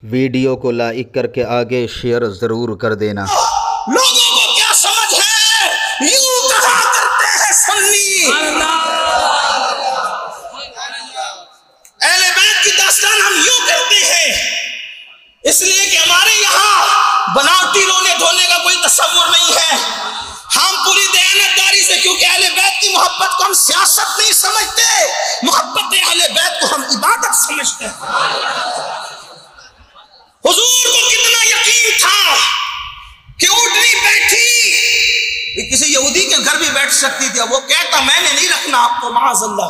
Video को like करके आगे शेयर जरूर कर देना। लोगों को क्या समझ है, यूं कहा करते हैं सुन्नी अहले बैत की दास्तान हम यूं करते हैं, इसलिए कि हमारे यहाँ बनावटी रोने धोने का कोई तस्वुर नहीं है। हम पूरी दयानतदारी से, क्योंकि अहले बैत की मोहब्बत को हम सियासत नहीं समझते, मोहब्बत अहले बैत को हम इबादत समझते हैं। हुजूर को कितना यकीन था कि ऊँटनी बैठी किसी यहूदी के घर भी बैठ सकती थी, वो कहता मैंने नहीं रखना आपको माअज़ल्लाह,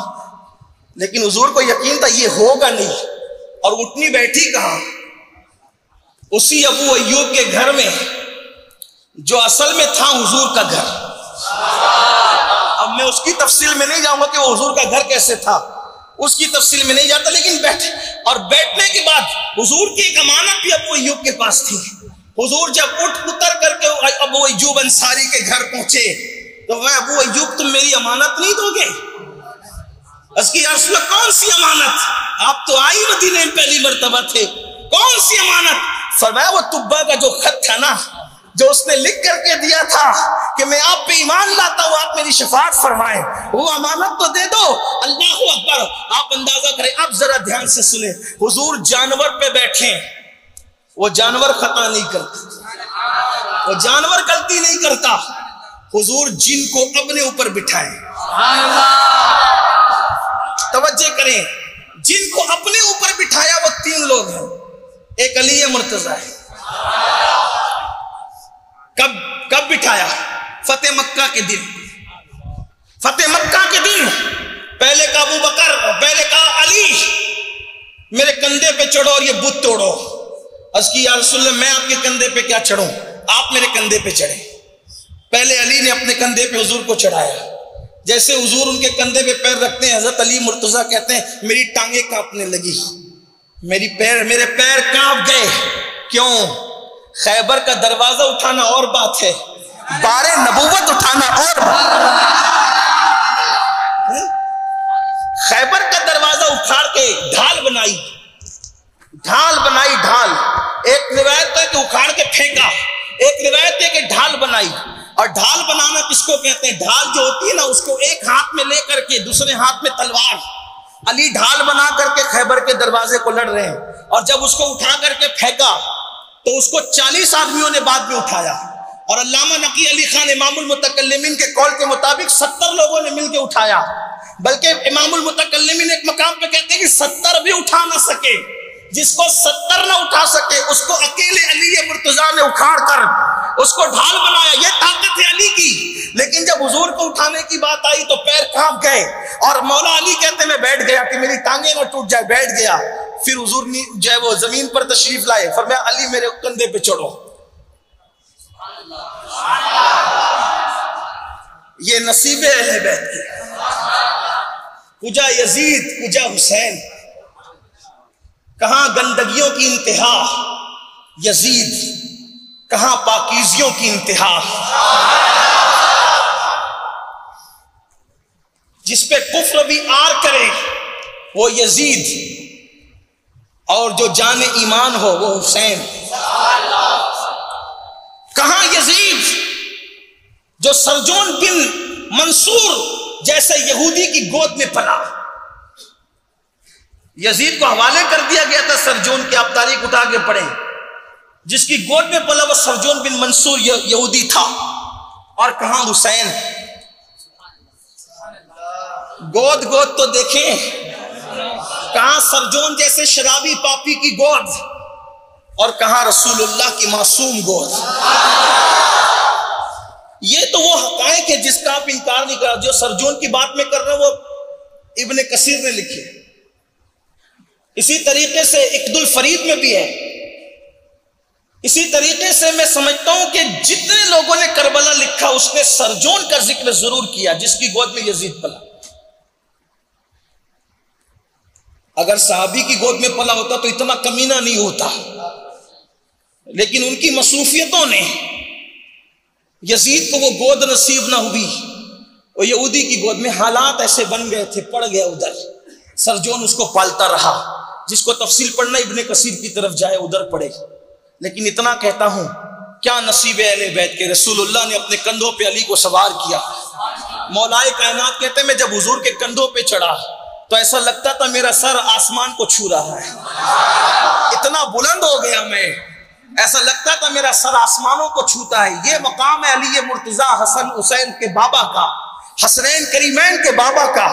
लेकिन हुजूर को यकीन था ये होगा नहीं। और ऊँटनी बैठी कहां? उसी अबू अय्यूब के घर में, जो असल में था हुजूर का घर। अब मैं उसकी तफसील में नहीं जाऊंगा कि वो हुजूर का घर कैसे था, उसकी तफसील में नहीं जाता, लेकिन बैठने के बाद हुजूर की एक अमानत भी अबू अय्यूब के पास थी। हुजूर जब उतर करके अबू अय्यूब अंसारी के घर पहुंचे तो वह अबू अय्यूब तुम मेरी अमानत नहीं दोगे? उसकी अर्ज़ कौन सी अमानत? आप तो आई मदीने में पहली मर्तबा थे, कौन सी अमानत? फरमाया वो तुब्बा का जो खत था ना, जो उसने लिख करके दिया था कि मैं आप पे ईमान लाता हूं, आप मेरी शफाअत फरमाएं, वो अमानत तो दे दो। अल्लाह अकबर। आप अंदाजा करें, आप जरा ध्यान से सुने, हुजूर जानवर पे बैठे, वो जानवर खता नहीं करता, वो जानवर गलती नहीं करता, हुजूर जिन को अपने ऊपर बिठाए। तवज्जो करें, जिनको अपने ऊपर बिठाया वो तीन लोग हैं, एक अली मुर्तजा है। कब बिठाया? फतेह मक्का के दिन। फतेह मक्का के दिन पहले का अबू बकर, पहले का अली, मेरे कंधे पे चढ़ो और ये बुत तोड़ो। अस्की या रसूलल्लाह मैं आपके कंधे पे क्या चढ़ूं, आप मेरे कंधे पे चढ़े। पहले अली ने अपने कंधे पे हुजूर को चढ़ाया। जैसे हुजूर उनके कंधे पे पैर रखते हैं, हजरत अली मुर्तजा कहते हैं मेरी टांगे कांपने लगी, मेरे पैर कांप गए। क्यों? खैबर का दरवाजा उठाना और बात है, बारे नबूवत उठाना और बात। खैबर का दरवाजा उखाड़ के ढाल बनाई। एक रिवायत है कि उखाड़ के फेंका, एक रिवायत है कि ढाल बनाई। और ढाल बनाना किसको कहते हैं? ढाल जो होती है ना, उसको एक हाथ में लेकर के दूसरे हाथ में तलवार। अली ढाल बना करके खैबर के दरवाजे को लड़ रहे हैं, और जब उसको उठा करके फेंका तो उसको 40 आदमियों ने बाद में उठाया। और अल्लामा नकी अली खान इमामुल मुतकल्लिमीन के कौल के मुताबिक 70 लोगों ने मिलकर उठाया। बल्कि इमामुल मुतकल्लिमीन एक मकाम पे कहते हैं कि 70 भी उठा ना सके, जिसको 70 ना उठा सके उसको अकेले अली मुर्तजा ने उखाड़ कर उसको ढाल बनाया। ये ताकत है अली की। लेकिन जब हुजूर को उठाने की बात आई तो पैर कांप गए, और मौला अली कहते मैं बैठ गया कि मेरी टांगे ना टूट जाए, बैठ गया। फिर हुजूर ने जो है वो जमीन पर तशरीफ लाए, फरमाया अली मेरे कंधे पे चढ़ो। ये नसीबे अहले बैत की। कुजा यजीद, कुजा हुसैन, कहां गंदगियों की इंतहा यजीद, कहां पाकीजियों की इंतहा। जिसपे कुफ्र भी आर करे वो यजीद, और जो जाने ईमान हो वो हुसैन। कहां यजीद जो सरजोन बिन मंसूर जैसे यहूदी की गोद में पला। यजीद को हवाले कर दिया गया था सरजोन की, आप तारीख उठा के पढ़े। जिसकी गोद में पला वो सरजोन बिन मंसूर यहूदी था। और कहां हुसैन? गोद तो देखें, कहां सरजोन जैसे शराबी पापी की गोद, और कहां रसूलुल्लाह की मासूम गोद। ये तो वो हकायक है जिसका आप इनकार नहीं कर। जो सरजोन की बात में कर रहे हैं वो इब्ने कसीर ने लिखे। इसी तरीके से इक्दुल फरीद में भी है। इसी तरीके से मैं समझता हूं कि जितने लोगों ने करबला लिखा उसने सरजोन का जिक्र जरूर किया, जिसकी गोद में यजीद पला। अगर साहबी की गोद में पला होता तो इतना कमीना नहीं होता, लेकिन उनकी मसरूफियतों ने यजीद को वो गोद नसीब ना हुई। वो यहूदी की गोद में हालात ऐसे बन गए थे, पड़ गया उधर। सरजोन उसको पालता रहा। जिसको तफसील पढ़ना इब्ने कसीर की तरफ जाए उधर पढ़े। लेकिन इतना कहता हूं, क्या नसीब है अहले बैत के। रसूलुल्लाह ने अपने कंधों पे अली को सवार किया। मौलाए कायनात कहते हैं मैं जब हुजूर के कंधों पे चढ़ा तो ऐसा लगता था मेरा सर आसमान को छू रहा है, इतना बुलंद हो गया मैं, ऐसा लगता था मेरा सर आसमानों को छूता है। ये मकाम है अली मुर्तजा हसन हुसैन के बाबा का, हसनैन करीमैन के बाबा का।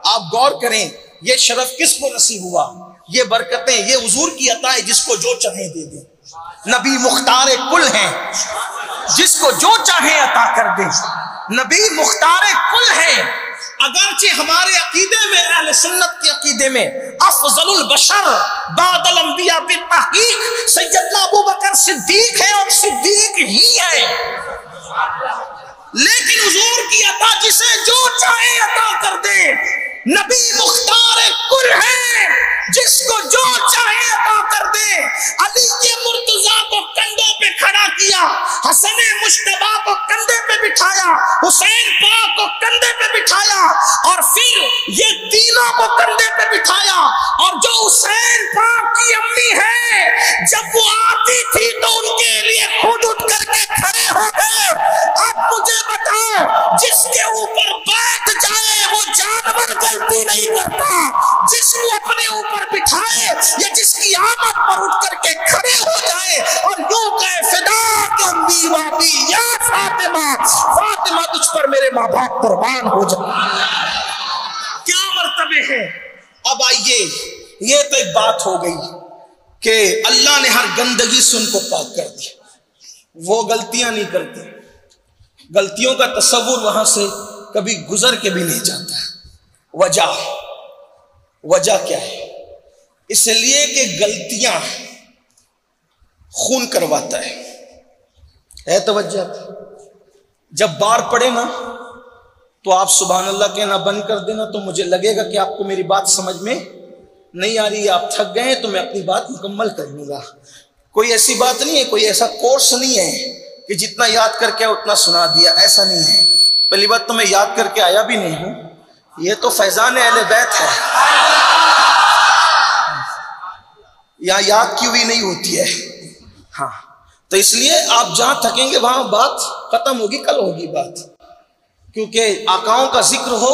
आप गौर करें ये शरफ किसको नसीब हुआ, ये बरकतें, ये हुजूर की अता है, जिसको जो चाहे दे दे। नबी मुख्तार कुल हैं, जिसको जो चाहे अता कर दे। नबी मुख्तार कुल हैं। अगरचे हमारे अकीदे में, अहले सुन्नत के अकीदे में अफजलुल बशर बादल अंबिया बित्तहकीक सैयदना अबू बकर सिद्दीक है, और सिद्दीक ही है। लेकिन हुजूर की अता जिसे जो चाहे अता कर दे। नबी मुख्तार कुल है, जिसको जो चाहे अता कर दे। अली के मुर्तजा को कंधों पे खड़ा किया, हसन मुश्तबा को कंधे पे बिठाया, हुसैन पाक को कंधे पे बिठाया, और फिर ये तीनों को कंधे पे बिठाया। और जो हुसैन पाक की अम्मी है, जब वो आती थी तो उनके लिए खुद उठ करके खड़े हो गए। अब मुझे बताओ, जिसके ऊपर बैठ जाए वो जानवर गलती नहीं करता, जिसको अपने ऊपर बिठाए या जिसकी आमद पर उठ करके खड़े हो जाए और यूं कहे फिदा तुम वाबी या फातिमा, फातिमा तुझ पर मेरे माँ बाप कुर्बान हो जाए, क्या मर्तबे हैं। अब आइए, ये तो एक बात हो गई कि अल्लाह ने हर गंदगी से उनको पाक कर दिया, वो गलतियां नहीं करते, गलतियों का तस्वुर वहां से कभी गुजर के भी नहीं जाता। वजह क्या है, इसलिए कि गलतियां खून करवाता है तवज्जो। जब बार पड़े ना तो आप सुभान अल्लाह कहना बंद कर देना, तो मुझे लगेगा कि आपको मेरी बात समझ में नहीं आ रही, आप थक गए, तो मैं अपनी बात मुकम्मल कर लूंगा। कोई ऐसी बात नहीं है, कोई ऐसा कोर्स नहीं है कि जितना याद करके उतना सुना दिया, ऐसा नहीं है। पहली बात तो मैं याद करके आया भी नहीं हूं, ये तो फैजान अहले बैत है, यहां याद की हुई नहीं होती है। हाँ, तो इसलिए आप जहां थकेंगे वहां बात खत्म होगी, कल होगी बात, क्योंकि आकाओं का जिक्र हो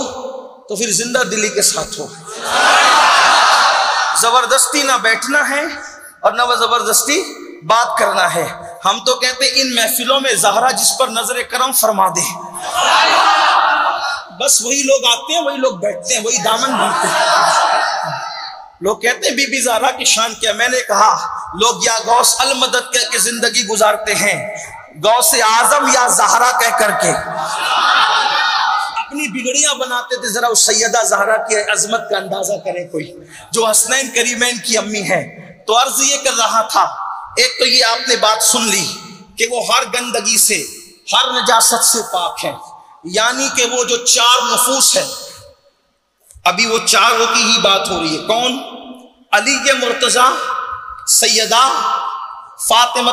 तो फिर जिंदा दिली के साथ हो। जबरदस्ती ना बैठना है और ना जबरदस्ती बात करना है। हम तो कहते इन महफिलों में ज़हरा जिस पर नजर करम फरमा दे, बस वही लोग आते हैं, वही लोग बैठते हैं, वही दामन भरते हैं। लोग कहते हैं बीबी ज़हरा की शान क्या। मैंने कहा लोग या गौस अल मदद कह के जिंदगी गुजारते हैं, गौस आजम या ज़हरा कह करके अपनी बिगड़ियां बनाते थे। जरा उस सैयदा ज़हरा की अजमत का अंदाजा करें कोई, जो हसनैन करीमैन की अम्मी है। तो अर्ज ये कर रहा था, एक तो ये आपने बात सुन ली कि वो हर गंदगी से, हर नजासत से पाक है, यानी कि वो जो चार नफूस है, अभी वो चारों की ही बात हो रही है। कौन? अली के मुर्तजा, सैयदा फातिमा